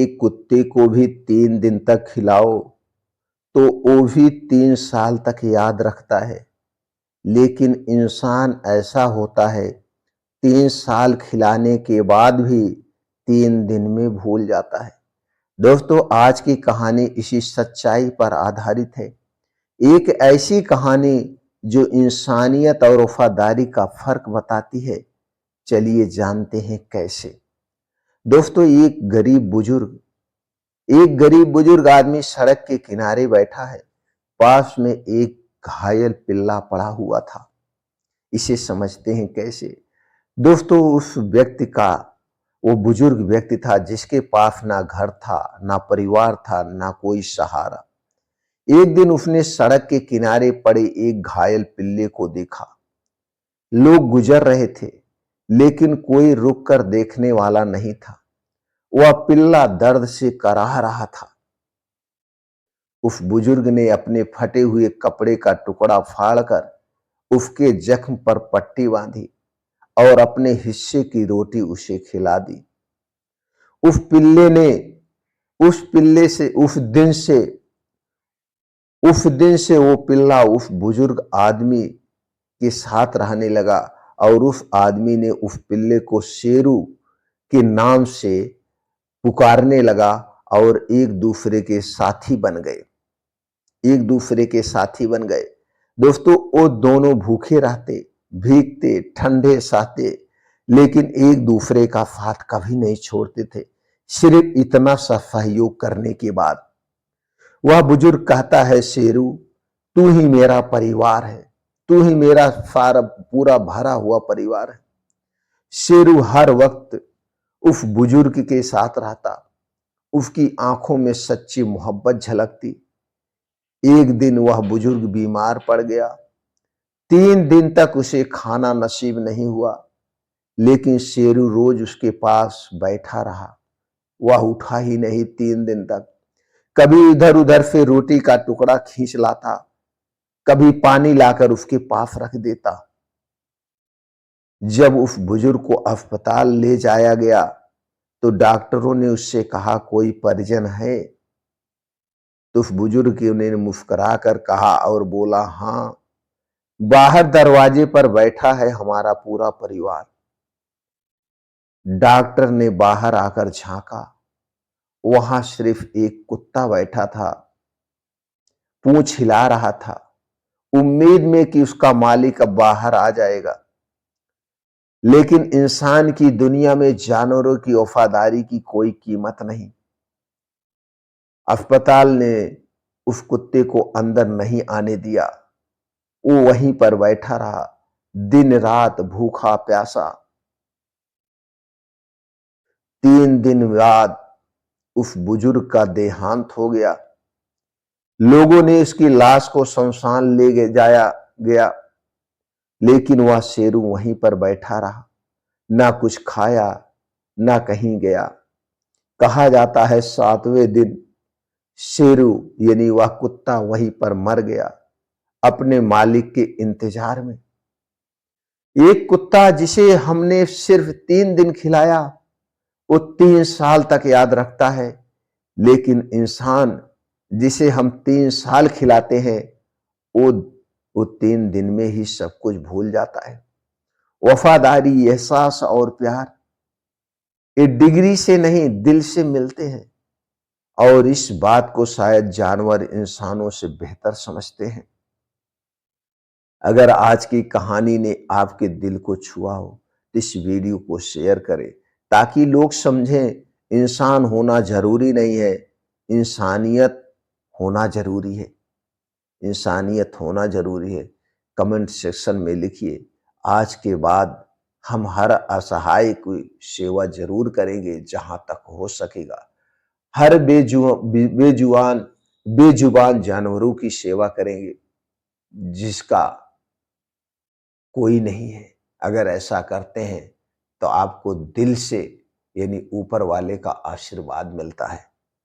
एक कुत्ते को भी 3 दिन तक खिलाओ तो वो भी 3 साल तक याद रखता है, लेकिन इंसान ऐसा होता है 3 साल खिलाने के बाद भी 3 दिन में भूल जाता है। दोस्तों, आज की कहानी इसी सच्चाई पर आधारित है। एक ऐसी कहानी जो इंसानियत और वफादारी का फर्क बताती है। चलिए जानते हैं कैसे। दोस्तों, एक गरीब बुजुर्ग आदमी सड़क के किनारे बैठा है। पास में एक घायल पिल्ला पड़ा हुआ था। इसे समझते हैं कैसे। दोस्तों, वो बुजुर्ग व्यक्ति था जिसके पास ना घर था, ना परिवार था, ना कोई सहारा। एक दिन उसने सड़क के किनारे पड़े एक घायल पिल्ले को देखा। लोग गुजर रहे थे, लेकिन कोई रुककर देखने वाला नहीं था। वह पिल्ला दर्द से कराह रहा था। उस बुजुर्ग ने अपने फटे हुए कपड़े का टुकड़ा फाड़कर उसके जख्म पर पट्टी बांधी और अपने हिस्से की रोटी उसे खिला दी। उस पिल्ले ने उस पिल्ले से उस दिन से वो पिल्ला उस बुजुर्ग आदमी के साथ रहने लगा और उस आदमी ने उस पिल्ले को शेरू के नाम से पुकारने लगा और एक दूसरे के साथी बन गए। दोस्तों, वो दोनों भूखे रहते, भीगते, ठंडे सहते, लेकिन एक दूसरे का साथ कभी नहीं छोड़ते थे। सिर्फ इतना सा सहयोग करने के बाद वह बुजुर्ग कहता है, शेरू, तू ही मेरा परिवार है, तू ही मेरा सारा पूरा भरा हुआ परिवार है। शेरू हर वक्त उस बुजुर्ग के साथ रहता। उसकी आंखों में सच्ची मोहब्बत झलकती। एक दिन वह बुजुर्ग बीमार पड़ गया। 3 दिन तक उसे खाना नसीब नहीं हुआ, लेकिन शेरू रोज उसके पास बैठा रहा। वह उठा ही नहीं 3 दिन तक। कभी इधर उधर से रोटी का टुकड़ा खींच लाता, कभी पानी लाकर उसके पास रख देता। जब उस बुजुर्ग को अस्पताल ले जाया गया तो डॉक्टरों ने उससे कहा, कोई परिजन है? तो उस बुजुर्ग ने मुस्कुरा कर कहा और बोला, हाँ, बाहर दरवाजे पर बैठा है हमारा पूरा परिवार। डॉक्टर ने बाहर आकर झांका। वहां सिर्फ एक कुत्ता बैठा था, पूंछ हिला रहा था, उम्मीद में कि उसका मालिक अब बाहर आ जाएगा। लेकिन इंसान की दुनिया में जानवरों की वफादारी की कोई कीमत नहीं। अस्पताल ने उस कुत्ते को अंदर नहीं आने दिया। वो वहीं पर बैठा रहा, दिन रात भूखा प्यासा। 3 दिन बाद उस बुजुर्ग का देहांत हो गया। लोगों ने इसकी लाश को शमशान ले जाया गया, लेकिन वह शेरू वहीं पर बैठा रहा, ना कुछ खाया, ना कहीं गया। कहा जाता है 7वें दिन शेरू यानी वह कुत्ता वहीं पर मर गया, अपने मालिक के इंतजार में। एक कुत्ता जिसे हमने सिर्फ 3 दिन खिलाया, वो 3 साल तक याद रखता है, लेकिन इंसान जिसे हम 3 साल खिलाते हैं, वो वो 3 दिन में ही सब कुछ भूल जाता है। वफादारी, एहसास और प्यार ये डिग्री से नहीं, दिल से मिलते हैं, और इस बात को शायद जानवर इंसानों से बेहतर समझते हैं। अगर आज की कहानी ने आपके दिल को छुआ हो तो इस वीडियो को शेयर करें, ताकि लोग समझें इंसान होना जरूरी नहीं है, इंसानियत होना जरूरी है। इंसानियत होना जरूरी है। कमेंट सेक्शन में लिखिए। आज के बाद हम हर असहाय की सेवा जरूर करेंगे जहां तक हो सकेगा। हर बेजुबान जानवरों की सेवा करेंगे जिसका कोई नहीं है। अगर ऐसा करते हैं तो आपको दिल से यानी ऊपर वाले का आशीर्वाद मिलता है।